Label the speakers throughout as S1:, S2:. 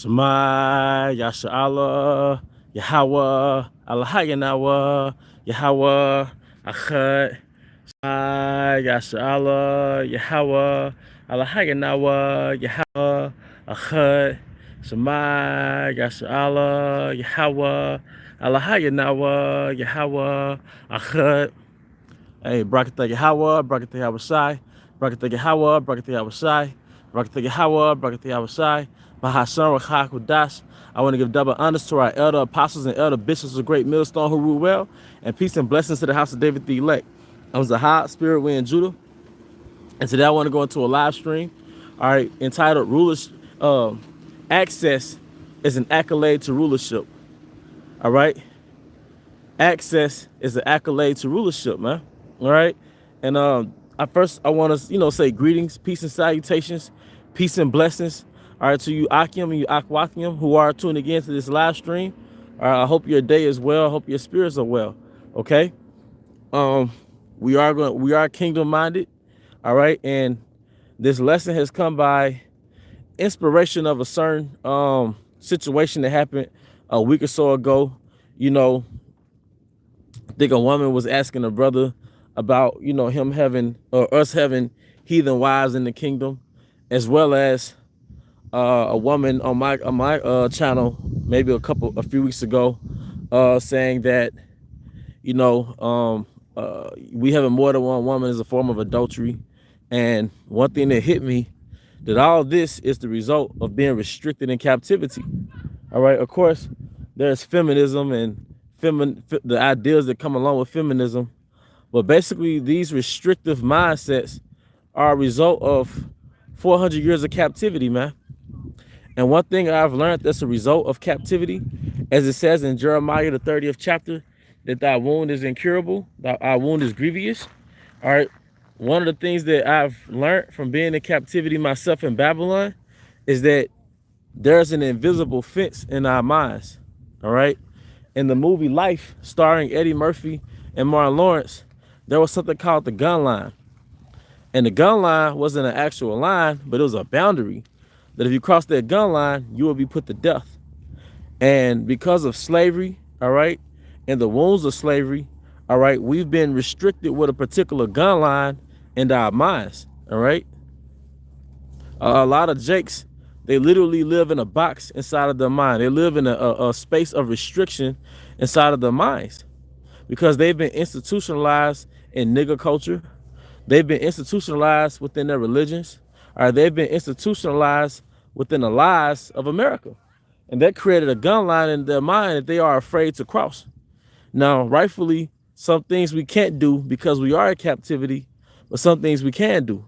S1: Shema Yasha'Allah, Yahweh, Allah Yahweh, Achad, Shema Yasha'Allah, Yahweh, Allah Yahweh, Achad, Shema Yasha'Allah, Yahweh, Allah Yahweh, Achad. Hey, Brakatha Yahweh, Brakatha Yahweh, Brakatha Yahweh, Brakatha Yahweh, Brakatha Yahweh, Brakatha Yahweh, Bahashan Rachakudash. I want to give double honors to our elder apostles and elder bishops of Great Millstone who rule well, and peace and blessings to the house of David the elect. I was a high spirit way in Judah, and today I want to go into a live stream, all right, entitled Rulers Access is an Accolade to Rulership. All right. Access is an accolade to rulership, man. All right. And I want to, say greetings, peace and salutations, peace and blessings. All right, to you Akim and you Akwakim who are tuning again to this live stream. All right, I hope your day is well. I hope your spirits are well. Okay. We are kingdom minded. All right. And this lesson has come by inspiration of a certain situation that happened a week or so ago. I think a woman was asking a brother about, him having or us having heathen wives in the kingdom, as well as a woman on my channel maybe a few weeks ago saying that we having more than one woman is a form of adultery. And one thing that hit me, that all this is the result of being restricted in captivity. All right, of course there's feminism and the ideas that come along with feminism, but basically these restrictive mindsets are a result of 400 years of captivity, man. And one thing I've learned that's a result of captivity, as it says in Jeremiah the 30th chapter, that thy wound is incurable, thy wound is grievous. All right, one of the things that I've learned from being in captivity myself in Babylon is that there's an invisible fence in our minds. All right. In the movie Life, starring Eddie Murphy and Martin Lawrence, there was something called the gun line. And the gun line wasn't an actual line, but it was a boundary that if you cross that gun line, you will be put to death. And because of slavery, all right, and the wounds of slavery, all right, we've been restricted with a particular gun line in our minds, all right? A lot of Jakes, they literally live in a box inside of their mind. They live in a space of restriction inside of their minds because they've been institutionalized in nigger culture. They've been institutionalized within their religions. Or they've been institutionalized within the lies of America. And that created a gun line in their mind that they are afraid to cross. Now, rightfully, some things we can't do because we are in captivity, but some things we can do.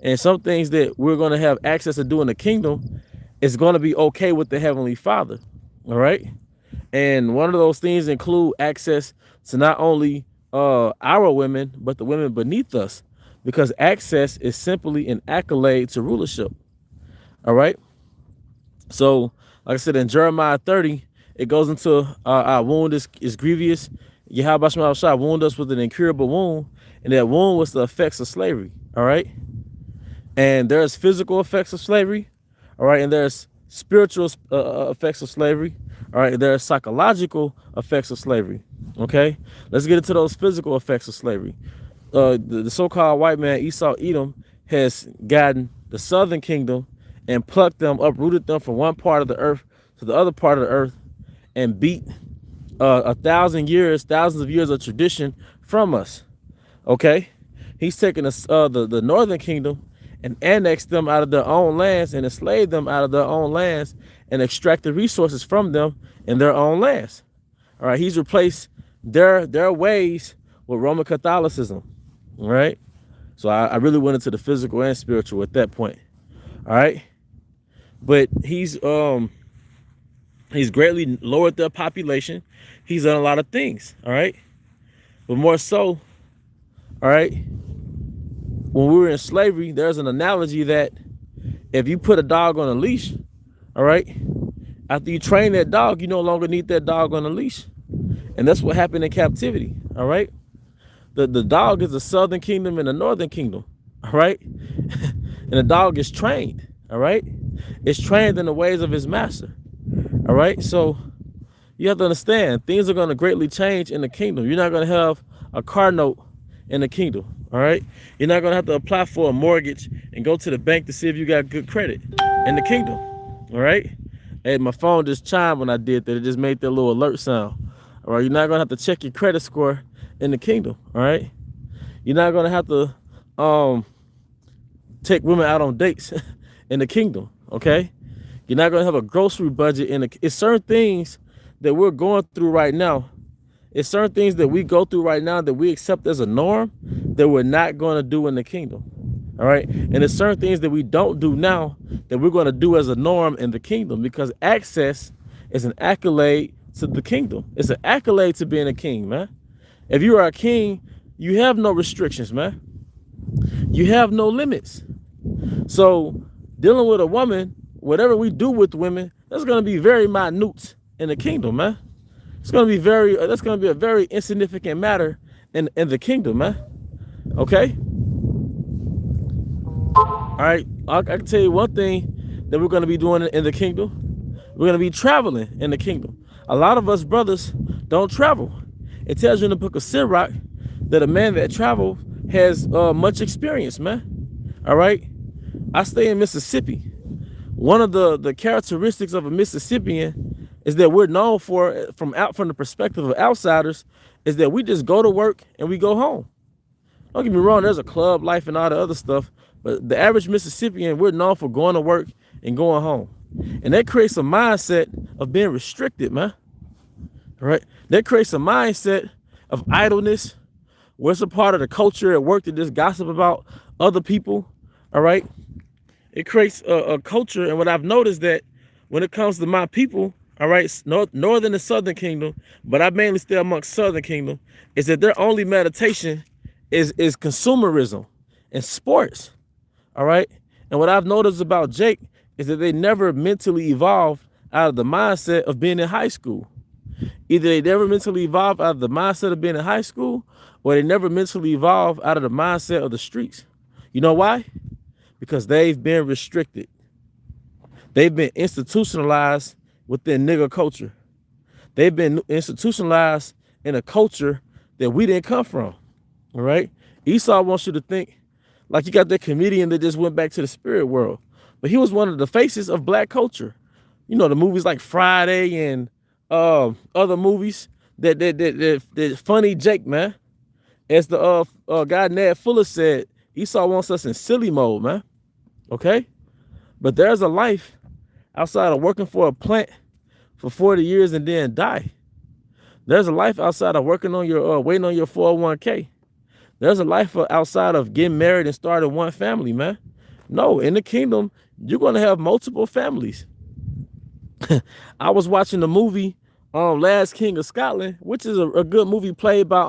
S1: And some things that we're going to have access to do in the kingdom is going to be okay with the Heavenly Father. All right. And one of those things include access to not only our women, but the women beneath us, because access is simply an accolade to rulership. All right. So, like I said, in Jeremiah 30, it goes into our wound is grievous. Yahweh Shah wound us with an incurable wound, and that wound was the effects of slavery. All right. And there's physical effects of slavery, all right, and there's spiritual effects of slavery, all right, there's psychological effects of slavery, okay? Let's get into those physical effects of slavery. The so-called white man, Esau Edom, has gotten the southern kingdom and plucked them, uprooted them from one part of the earth to the other part of the earth and beat thousands of years of tradition from us, okay? He's taken the northern kingdom and annexed them out of their own lands and enslaved them out of their own lands and extracted resources from them in their own lands. All right, he's replaced their ways with Roman Catholicism. All right, so I really went into the physical and spiritual at that point. All right, but he's greatly lowered their population. He's done a lot of things. All right, but more so, all right, when we were in slavery, there's an analogy that if you put a dog on a leash, all right, after you train that dog, you no longer need that dog on a leash. And that's what happened in captivity, all right? The dog is the southern kingdom and the northern kingdom, all right? And the dog is trained, all right? is trained in the ways of his master. All right. So you have to understand, things are going to greatly change in the kingdom. You're not going to have a car note in the kingdom. All right. You're not going to have to apply for a mortgage and go to the bank to see if you got good credit in the kingdom. All right. Hey, my phone just chimed when I did that. It just made that little alert sound. All right. You're not going to have to check your credit score in the kingdom. All right. You're not going to have to take women out on dates in the kingdom. Okay. You're not going to have a grocery budget it's certain things that we're going through right now. It's certain things that we go through right now that we accept as a norm that we're not going to do in the kingdom. All right. And there's certain things that we don't do now that we're going to do as a norm in the kingdom, because access is an accolade to the kingdom. It's an accolade to being a king, man. If you are a king, you have no restrictions, man. You have no limits. So dealing with a woman, whatever we do with women, that's going to be very minute in the kingdom, man. It's going to be that's going to be a very insignificant matter in the kingdom, man. Okay. All right. I can tell you one thing that we're going to be doing in the kingdom. We're going to be traveling in the kingdom. A lot of us brothers don't travel. It tells you in the book of Sirach that a man that travels has much experience, man. All right. I stay in Mississippi. One of the characteristics of a Mississippian is that we're known for, from the perspective of outsiders, is that we just go to work and we go home. Don't get me wrong, there's a club life and all the other stuff, but the average Mississippian, we're known for going to work and going home. And that creates a mindset of being restricted, man. All right? That creates a mindset of idleness, where it's a part of the culture at work to just gossip about other people. All right? It creates a culture, and what I've noticed that when it comes to my people, all right, northern and southern kingdom, but I mainly stay amongst southern kingdom, is that their only meditation is consumerism and sports. All right. And what I've noticed about Jake is that they never mentally evolve out of the mindset of being in high school. Either they never mentally evolve out of the mindset of being in high school, or they never mentally evolve out of the mindset of the streets. You know why? Because they've been restricted. They've been institutionalized within nigger culture. They've been institutionalized in a culture that we didn't come from. All right. Esau wants you to think like you got that comedian that just went back to the spirit world, but he was one of the faces of black culture. You know, the movies like Friday and other movies that funny Jake, man. As the guy Ned Fuller said, Esau wants us in silly mode, man. Okay. But there's a life outside of working for a plant for 40 years and then die. There's a life outside of working on your waiting on your 401k. There's a life outside of getting married and starting one family, man. No, in the kingdom, you're going to have multiple families. I was watching the movie Last King of Scotland, which is a good movie played by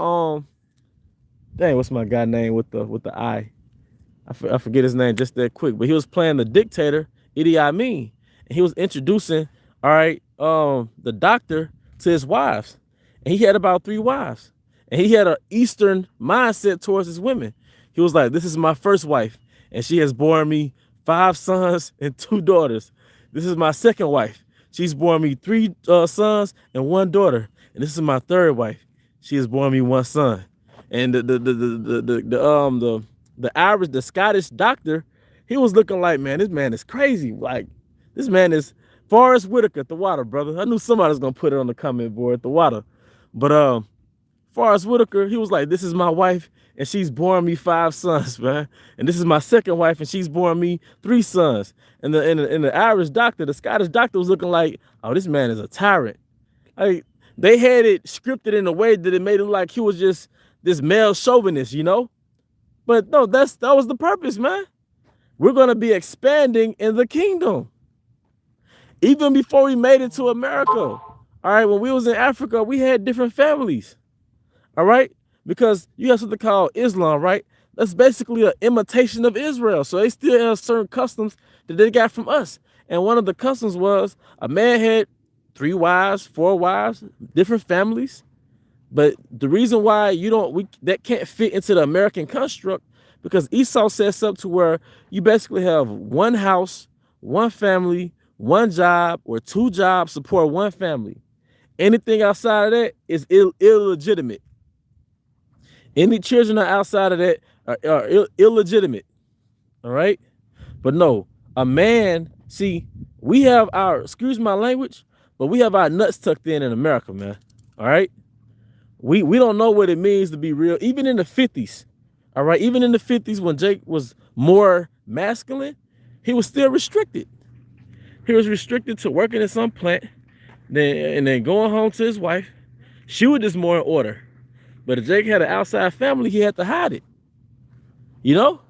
S1: dang, what's my guy name with the eye? I forget his name just that quick, but he was playing the dictator Idi Amin, and he was introducing, all right, the doctor to his wives, and he had about 3 wives, and he had an Eastern mindset towards his women. He was like, "This is my first wife, and she has borne me 5 sons and 2 daughters. This is my second wife. She's borne me 3 sons and 1 daughter, and this is my third wife. She has borne me 1 son." And the Scottish doctor, he was looking like, man, this man is crazy. Like, this man is Forrest Whitaker at the water, brother. I knew somebody was gonna put it on the comment board at the water. But Forrest Whitaker, he was like, "This is my wife, and she's borne me 5 sons, man. And this is my second wife, and she's borne me 3 sons." And the Irish doctor, the Scottish doctor, was looking like, "Oh, this man is a tyrant." Like, they had it scripted in a way that it made it like he was just this male chauvinist, you know? But no, that was the purpose, man. We're going to be expanding in the kingdom. Even before we made it to America. All right, when we was in Africa, we had different families. All right? Because you have something called Islam, right? That's basically an imitation of Israel. So they still have certain customs that they got from us. And one of the customs was a man had 3 wives, 4 wives, different families. But the reason why that can't fit into the American construct, because Esau sets up to where you basically have 1 house, one family, one job, or two jobs support one family. Anything outside of that is illegitimate. Any children are outside of that are illegitimate. All right. But no, a man, see, we have our, excuse my language, but we have our nuts tucked in America, man. All right. We don't know what it means to be real. Even in the 50s, all right, even in the 50s when Jake was more masculine, he was still restricted. He was restricted to working in some plant, and then going home to his wife. She was just more in order. But if Jake had an outside family, he had to hide it. You know?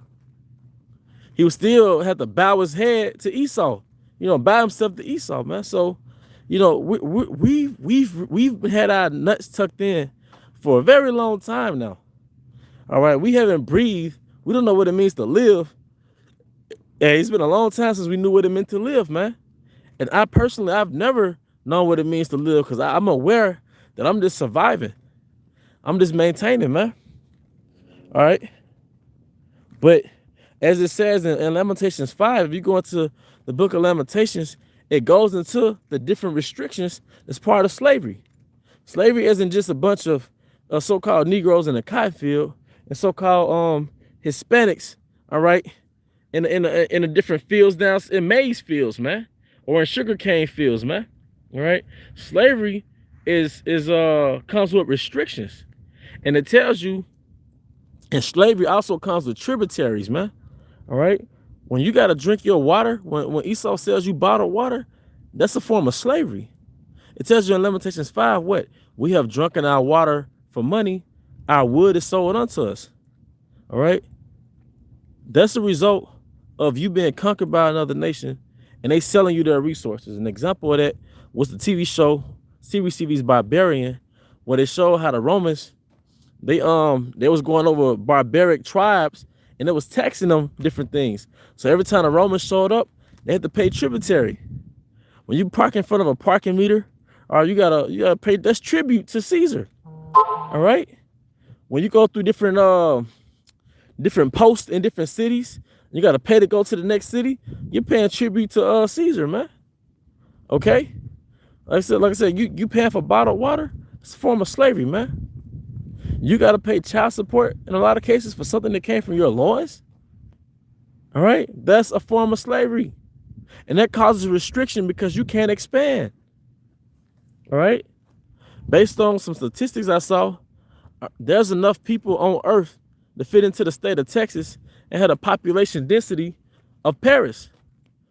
S1: He would still have to bow his head to Esau. You know, bow himself to Esau, man. So, you know, we've had our nuts tucked in for a very long time now. All right, we haven't breathed. We don't know what it means to live. And it's been a long time since we knew what it meant to live, man. And I personally, I've never known what it means to live because I'm aware that I'm just surviving. I'm just maintaining, man. All right. But as it says in Lamentations 5, if you go into the book of Lamentations, it goes into the different restrictions as part of slavery. Slavery isn't just a bunch of so-called Negroes in a cotton field and so-called Hispanics, all right, in the different fields down in maize fields, man, or in sugarcane fields, man. All right. Slavery is comes with restrictions. And it tells you, and slavery also comes with tributaries, man. All right. When you got to drink your water, when Esau sells you bottled water, that's a form of slavery. It tells you in Lamentations 5, what? We have drunken our water for money. Our wood is sold unto us. All right. That's the result of you being conquered by another nation and they selling you their resources. An example of that was the TV show, series Barbarian, where they showed how the Romans, they was going over barbaric tribes and it was taxing them different things. So every time the Romans showed up, they had to pay tributary. When you park in front of a parking meter, or you gotta pay, that's tribute to Caesar. All right. When you go through different posts in different cities, you gotta pay to go to the next city. You're paying tribute to Caesar, man. Okay. Like I said, you paying for bottled water. It's a form of slavery, man. You gotta pay child support in a lot of cases for something that came from your loins. All right, that's a form of slavery, and that causes restriction because you can't expand. All right, based on some statistics I saw, there's enough people on Earth to fit into the state of Texas and had a population density of Paris.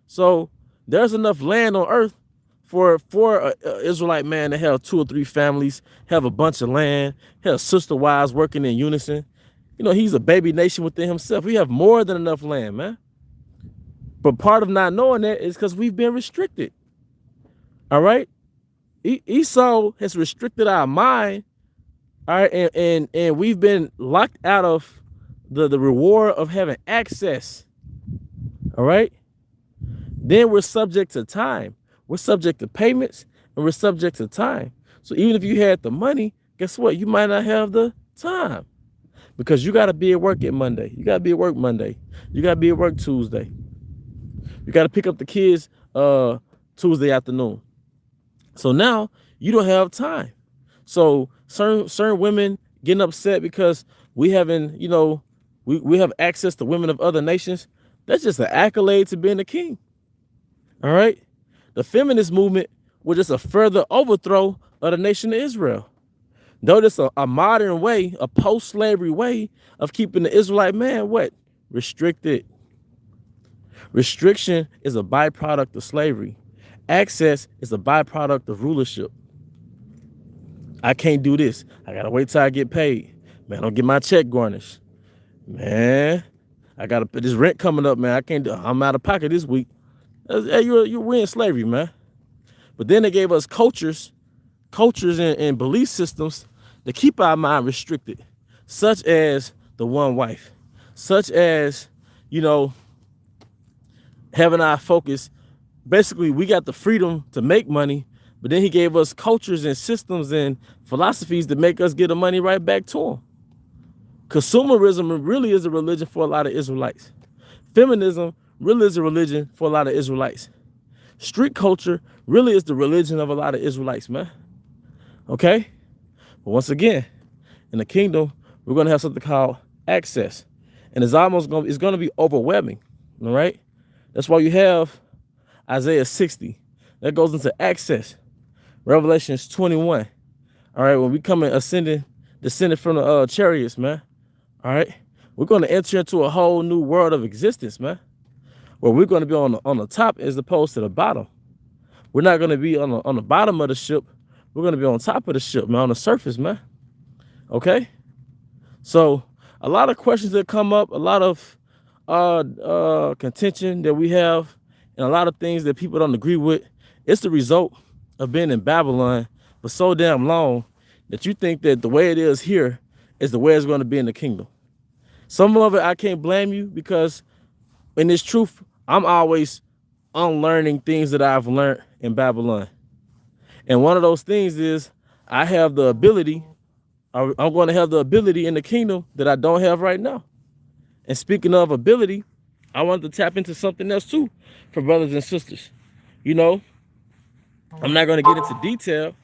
S1: So there's enough land on Earth for an Israelite man to have 2 or 3 families, have a bunch of land, have sister wives working in unison. You know, he's a baby nation within himself. We have more than enough land, man. But part of not knowing that is because we've been restricted. All right. Esau has restricted our mind. All right. And we've been locked out of the reward of having access. All right. Then we're subject to time. We're subject to payments and we're subject to time. So even if you had the money, guess what? You might not have the time because you got to be at work at Monday. You got to be at work Monday. You got to be at work Tuesday. You got to pick up the kids Tuesday afternoon. So now you don't have time. So certain women getting upset because we haven't, you know, we have access to women of other nations. That's just an accolade to being a king. All right. The feminist movement was just a further overthrow of the nation of Israel. Notice a modern way, a post-slavery way of keeping the Israelite man what? Restricted. Restriction is a byproduct of slavery. Access is a byproduct of rulership. I can't do this. I gotta wait till I get paid. Man, I don't get my check garnished. Man, I gotta put this rent coming up, man. I can't do. I'm out of pocket this week. Hey, we're in slavery, man. But then they gave us cultures and belief systems to keep our mind restricted, such as the one wife, such as, you know, having our focus. Basically, we got the freedom to make money, but then he gave us cultures and systems and philosophies to make us get the money right back to him. Consumerism really is a religion for a lot of Israelites. Feminism really is a religion for a lot of Israelites. Street culture really is the religion of a lot of Israelites, man. Okay? But once again, in the kingdom, we're going to have something called access. And it's going to be overwhelming. All right? That's why you have Isaiah 60. That goes into access. Revelations 21. All right? When we come in descending from the chariots, man. All right? We're going to enter into a whole new world of existence, man. Where we're going to be on the top as opposed to the bottom. We're not going to be on the bottom of the ship. We're going to be on top of the ship, man, on the surface, man. Okay? So a lot of questions that come up, a lot of contention that we have, and a lot of things that people don't agree with, it's the result of being in Babylon for so damn long that you think that the way it is here is the way it's going to be in the kingdom. Some of it I can't blame you, because in this truth, I'm always unlearning things that I've learned in Babylon. And one of those things is I have the ability, I'm going to have the ability in the kingdom that I don't have right now. And speaking of ability, I want to tap into something else too for brothers and sisters. You know, I'm not going to get into detail,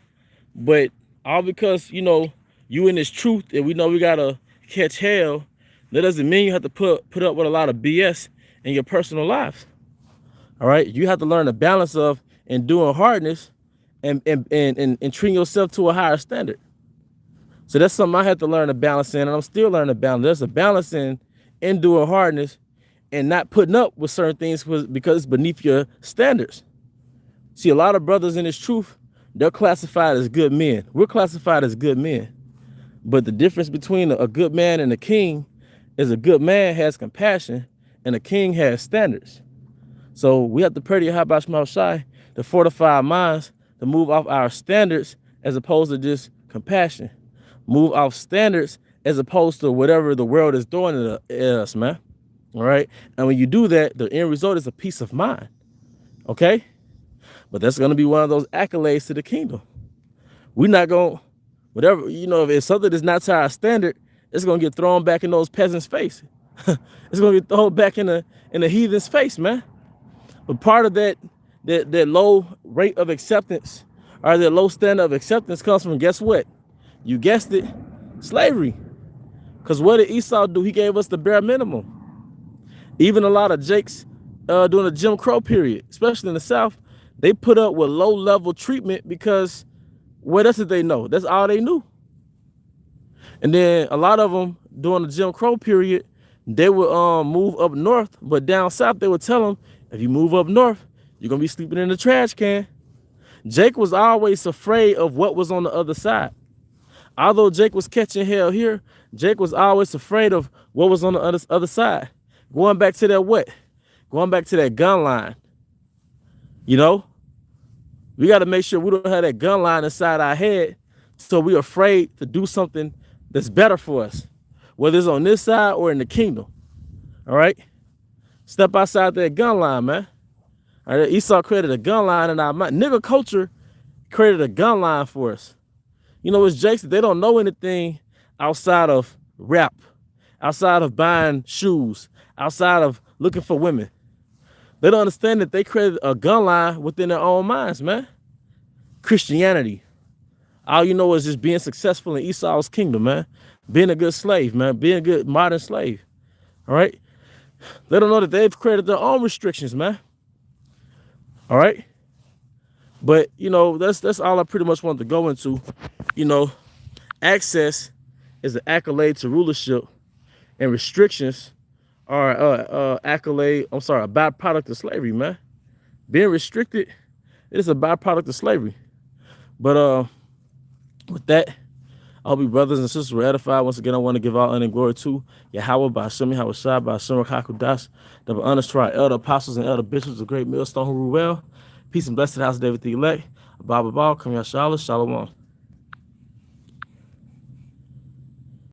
S1: but all because, you know, you in this truth and we know we got to catch hell, that doesn't mean you have to put up with a lot of BS in your personal lives. All right. You have to learn the balance of enduring hardness and treating yourself to a higher standard. So that's something I had to learn to balance in, and I'm still learning to balance. There's a balance in enduring hardness and not putting up with certain things because it's beneath your standards. See, a lot of brothers in this truth, they're classified as good men. We're classified as good men. But the difference between a good man and a king is a good man has compassion and a king has standards. So we have to pray to Yahweh Shai to fortify our minds, to move off our standards as opposed to just compassion. Move off standards as opposed to whatever the world is throwing at us, man. All right? And when you do that, the end result is a peace of mind. Okay? But that's going to be one of those accolades to the kingdom. We're not going to, whatever, you know, if it's something that's not to our standard, it's going to get thrown back in those peasants' face. It's going to get thrown back in the heathen's face, man. But part of that low rate of acceptance, or that low standard of acceptance, comes from, guess what? You guessed it, slavery. Because what did Esau do? He gave us the bare minimum. Even a lot of Jakes during the Jim Crow period, especially in the South, they put up with low-level treatment because what else did they know? That's all they knew. And then a lot of them during the Jim Crow period, they would move up north, but down south they would tell them, if you move up north, you're going to be sleeping in the trash can. Jake was always afraid of what was on the other side. Although Jake was catching hell here, Jake was always afraid of what was on the other side. Going back to that what? Going back to that gun line. You know? We got to make sure we don't have that gun line inside our head, so we're afraid to do something that's better for us, whether it's on this side or in the kingdom. All right? Step outside that gun line, man. All right? Esau created a gun line in our mind. Nigga culture created a gun line for us. You know, it's Jakes, they don't know anything outside of rap, outside of buying shoes, outside of looking for women. They don't understand that they created a gun line within their own minds, man. Christianity. All you know is just being successful in Esau's kingdom, man. Being a good slave, man. Being a good modern slave. All right? They don't know that they've created their own restrictions, man. All right? But, you know, that's all I pretty much wanted to go into. You know, access is an accolade to rulership, and restrictions are a byproduct of slavery, man. Being restricted is a byproduct of slavery. But with that, I hope you brothers and sisters were edified. Once again, I want to give all honor and glory to Yahweh by Hashem, Yahweh Shai, by Hashem Hakudash, double honors to our elder apostles and elder bishops of great millstone who rule well. Peace and blessed house of David the elect. Abba, come Yahshua, Shalom.